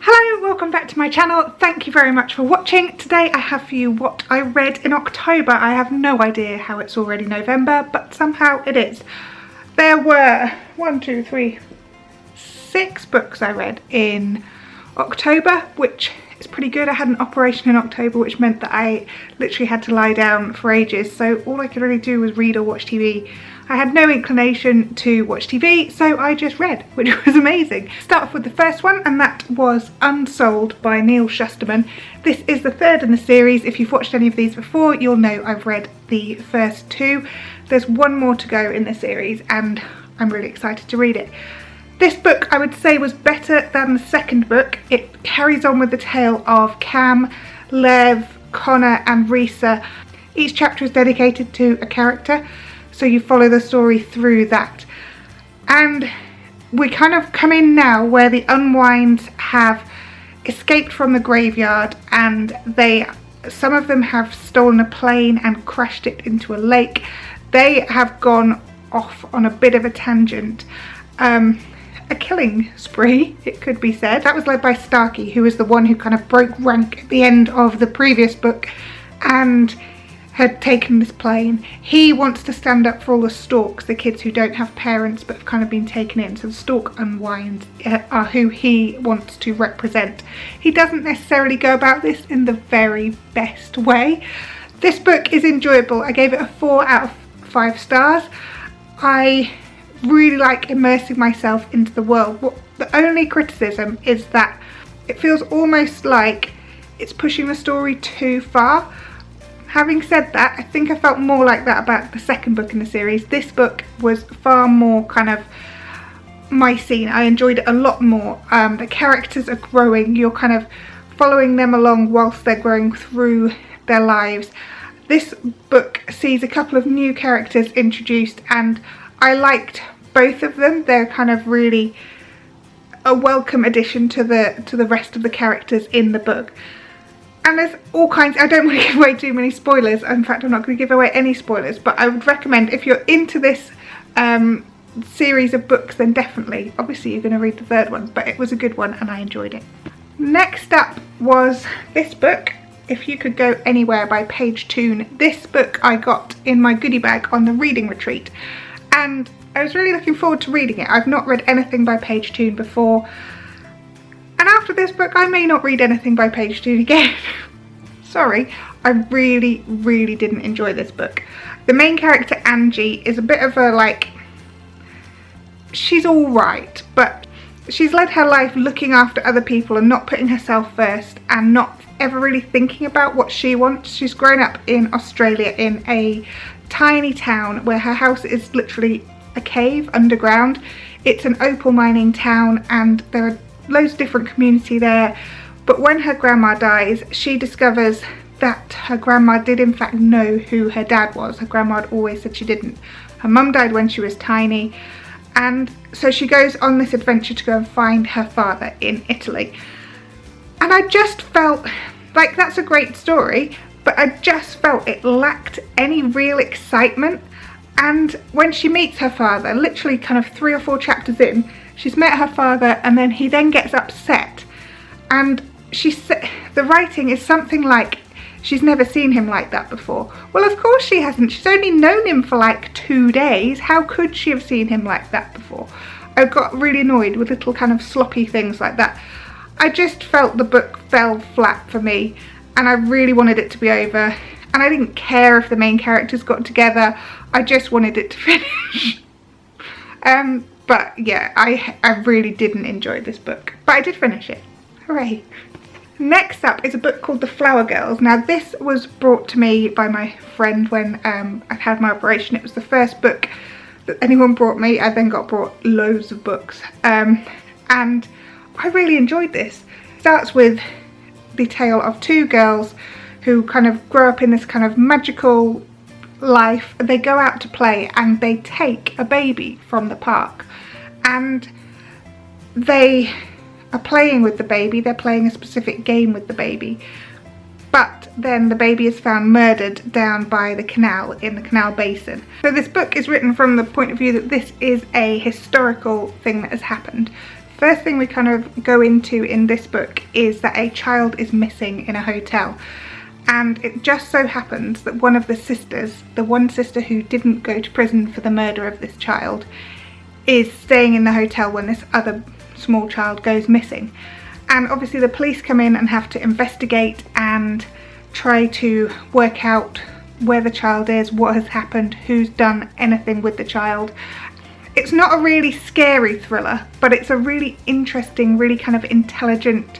Hello, welcome back to my channel. Thank you very much for watching. Today I have for you what I read in October. I have no idea how it's already November, but somehow it is. There were 6 books I read in October, which is pretty good. I had an operation in October, which meant that I literally had to lie down for ages, so all I could really do was read or watch TV. I had no inclination to watch TV, so I just read, which was amazing. Start off with the first one, and that was Unsold by Neil Shusterman. This is the third in the series. If you've watched any of these before, you'll know I've read the first 2. There's one more to go in the series, and I'm really excited to read it. This book, I would say, was better than the second book. It carries on with the tale of Cam, Lev, Connor and Risa. Each chapter is dedicated to a character, so you follow the story through that. And we kind of come in now where the Unwinds have escaped from the graveyard, and some of them have stolen a plane and crashed it into a lake. They have gone off on a bit of a tangent. A killing spree, it could be said. That was led by Starkey, who was the one who kind of broke rank at the end of the previous book and had taken this plane. He wants to stand up for all the Storks, the kids who don't have parents but have kind of been taken in. So the Stork Unwinds are who he wants to represent. He doesn't necessarily go about this in the very best way. This book is enjoyable. I gave it a 4 out of 5 stars. I really like immersing myself into the world. The only criticism is that it feels almost like it's pushing the story too far. Having said that, I think I felt more like that about the second book in the series. This book was far more kind of my scene. I enjoyed it a lot more. The characters are growing. You're kind of following them along whilst they're growing through their lives. This book sees a couple of new characters introduced, and I liked both of them. They're kind of really a welcome addition to the rest of the characters in the book. And there's all kinds. I don't want to give away too many spoilers. In fact, I'm not going to give away any spoilers, but I would recommend, if you're into this series of books, then definitely. Obviously you're going to read the third one, but it was a good one and I enjoyed it. Next up was this book, If You Could Go Anywhere by Paige Toon. This book I got in my goodie bag on the reading retreat, and I was really looking forward to reading it. I've not read anything by Paige Toon before, and after this book I may not read anything by Paige Toon again. Sorry, I really didn't enjoy this book. The main character, Angie, is a bit of a she's alright, but she's led her life looking after other people and not putting herself first, and not ever really thinking about what she wants. She's grown up in Australia in a tiny town where her house is literally a cave underground. It's an opal mining town, and there are loads of different community there. But when her grandma dies, she discovers that her grandma did in fact know who her dad was. Her grandma had always said she didn't. Her mum died when she was tiny, and so she goes on this adventure to go and find her father in Italy. And I just felt like that's a great story, but I just felt it lacked any real excitement. And when she meets her father, literally kind of 3 or 4 chapters in, she's met her father, and then he then gets upset, and the writing is something like, she's never seen him like that before. Well, of course she hasn't. She's only known him for like 2 days. How could she have seen him like that before? I got really annoyed with little kind of sloppy things like that. I just felt the book fell flat for me, and I really wanted it to be over. And I didn't care if the main characters got together. I just wanted it to finish. But yeah, I really didn't enjoy this book. But I did finish it. Hooray. Next up is a book called The Flower Girls. Now this was brought to me by my friend when I had my operation. It was the first book that anyone brought me. I then got brought loads of books. And I really enjoyed this. It starts with the tale of 2 girls who kind of grow up in this kind of magical life. They go out to play and they take a baby from the park, and they are playing with the baby. They're playing a specific game with the baby, but then the baby is found murdered down by the canal, in the canal basin. So this book is written from the point of view that this is a historical thing that has happened. First thing we kind of go into in this book is that a child is missing in a hotel. And it just so happens that one of the sisters, the one sister who didn't go to prison for the murder of this child, is staying in the hotel when this other small child goes missing. And obviously the police come in and have to investigate and try to work out where the child is, what has happened, who's done anything with the child. It's not a really scary thriller, but it's a really interesting, really kind of intelligent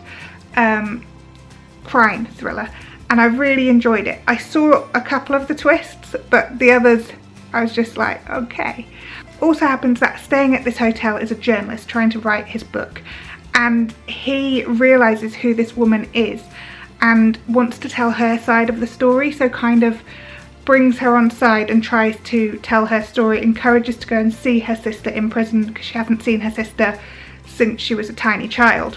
crime thriller. And I really enjoyed it. I saw a couple of the twists, but the others I was just like, okay. Also happens that staying at this hotel is a journalist trying to write his book, and he realises who this woman is and wants to tell her side of the story, so kind of brings her on side and tries to tell her story, encourages to go and see her sister in prison because she hasn't seen her sister since she was a tiny child.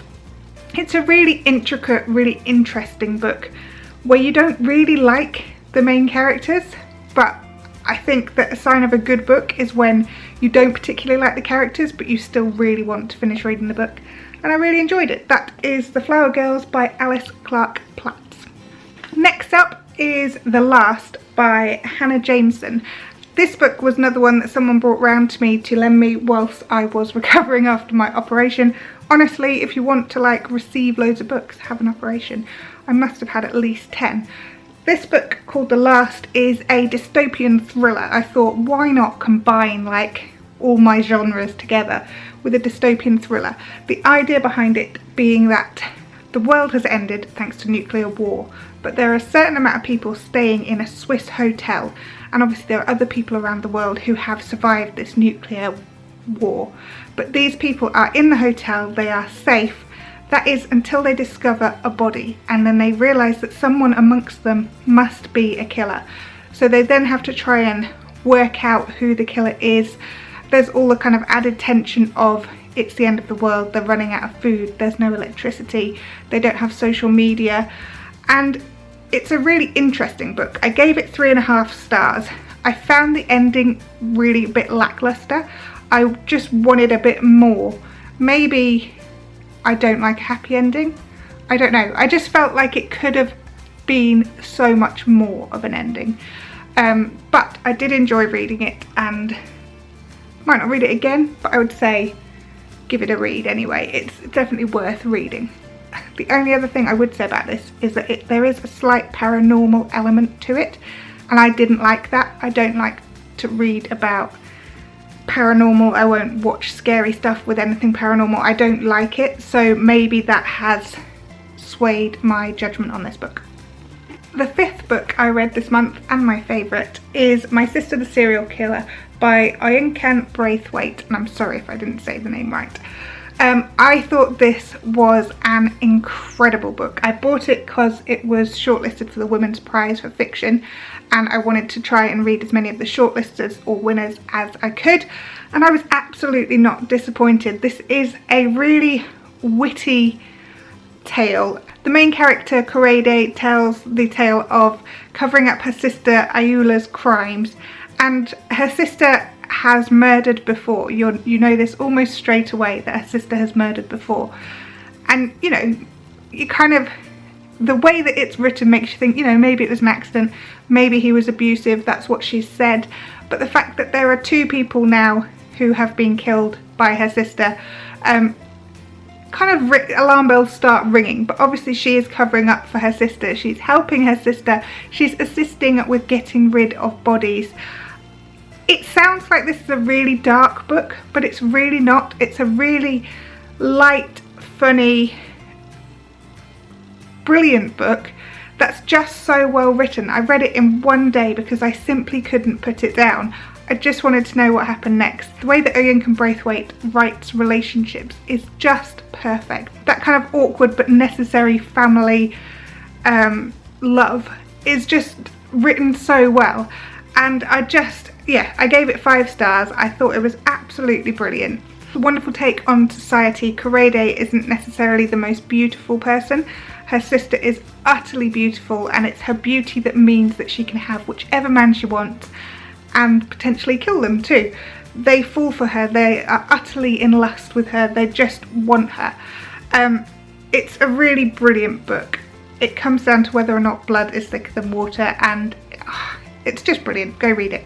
It's a really intricate, really interesting book where you don't really like the main characters, but I think that a sign of a good book is when you don't particularly like the characters but you still really want to finish reading the book, and I really enjoyed it. That is The Flower Girls by Alice Clark-Platts. Next up is The Last by Hannah Jameson. This book was another one that someone brought round to me to lend me whilst I was recovering after my operation. Honestly, if you want to like receive loads of books, have an operation. I must have had at least 10. This book called The Last is a dystopian thriller. I thought, why not combine like all my genres together with a dystopian thriller? The idea behind it being that the world has ended thanks to nuclear war, but there are a certain amount of people staying in a Swiss hotel, and obviously there are other people around the world who have survived this nuclear war. But these people are in the hotel, they are safe. That is until they discover a body, and then they realise that someone amongst them must be a killer. So they then have to try and work out who the killer is. There's all the kind of added tension of it's the end of the world, they're running out of food, there's no electricity, they don't have social media, and it's a really interesting book. I gave it 3.5 stars. I found the ending really a bit lackluster. I just wanted a bit more. Maybe I don't like a happy ending. I don't know. I just felt like it could have been so much more of an ending. But I did enjoy reading it, and might not read it again, but I would say give it a read anyway. It's definitely worth reading. The only other thing I would say about this is that there is a slight paranormal element to it, and I didn't like that. I don't like to read about paranormal. I won't watch scary stuff with anything paranormal. I don't like it, so maybe that has swayed my judgment on this book. The 5th book I read this month, and my favourite, is My Sister the Serial Killer by Unsold Braithwaite, and I'm sorry if I didn't say the name right. I thought this was an incredible book. I bought it because it was shortlisted for the Women's Prize for Fiction, and I wanted to try and read as many of the shortlisters or winners as I could, and I was absolutely not disappointed. This is a really witty tale. The main character, Corrade, tells the tale of covering up her sister Ayula's crimes, and her sister has murdered before. You know this almost straight away, that her sister has murdered before, and you know, you kind of, the way that it's written makes you think, you know, maybe it was an accident, maybe he was abusive, that's what she said. But the fact that there are 2 people now who have been killed by her sister, kind of alarm bells start ringing. But obviously she is covering up for her sister, she's helping her sister, she's assisting with getting rid of bodies. It sounds like this is a really dark book, but it's really not. It's a really light, funny, brilliant book that's just so well written. I read it in one day because I simply couldn't put it down. I just wanted to know what happened next. The way that Unsold Braithwaite writes relationships is just perfect. That kind of awkward but necessary family love is just written so well. And I gave it 5 stars. I thought it was absolutely brilliant. A wonderful take on society. Corrade isn't necessarily the most beautiful person. Her sister is utterly beautiful, and it's her beauty that means that she can have whichever man she wants and potentially kill them too. they fall for her. They are utterly in lust with her. They just want her. It's a really brilliant book. It comes down to whether or not blood is thicker than water, and it's just brilliant. Go read it.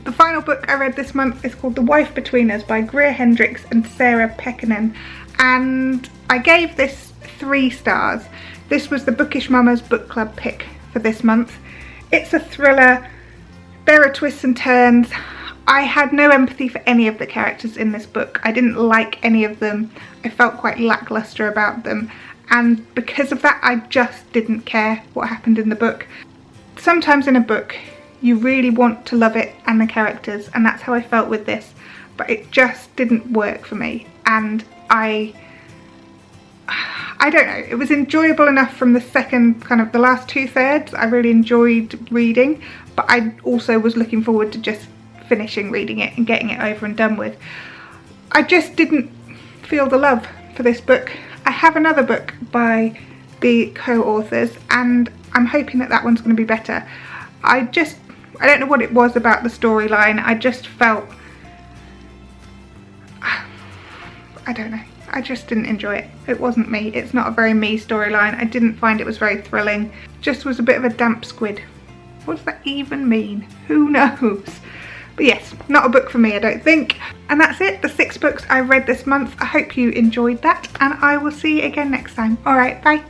The final book I read this month is called The Wife Between Us by Greer Hendricks and Sarah Pekkanen, and I gave this 3 stars. This was the Bookish Mama's book club pick for this month. It's a thriller. There are twists and turns. I had no empathy for any of the characters in this book. I didn't like any of them. I felt quite lackluster about them, and because of that I just didn't care what happened in the book. Sometimes in a book you really want to love it and the characters, and that's how I felt with this, but it just didn't work for me, and I don't know, it was enjoyable enough from the second, kind of the last 2/3. I really enjoyed reading, but I also was looking forward to just finishing reading it and getting it over and done with. I just didn't feel the love for this book. I have another book by the co-authors, and I'm hoping that that one's going to be better. I don't know what it was about the storyline. I just felt, I don't know, I just didn't enjoy it. It wasn't me. It's not a very me storyline. I didn't find it was very thrilling. Just was a bit of a damp squid. What does that even mean? Who knows? But yes, not a book for me, I don't think. And that's it, the 6 books I read this month. I hope you enjoyed that, and I will see you again next time. Alright, bye.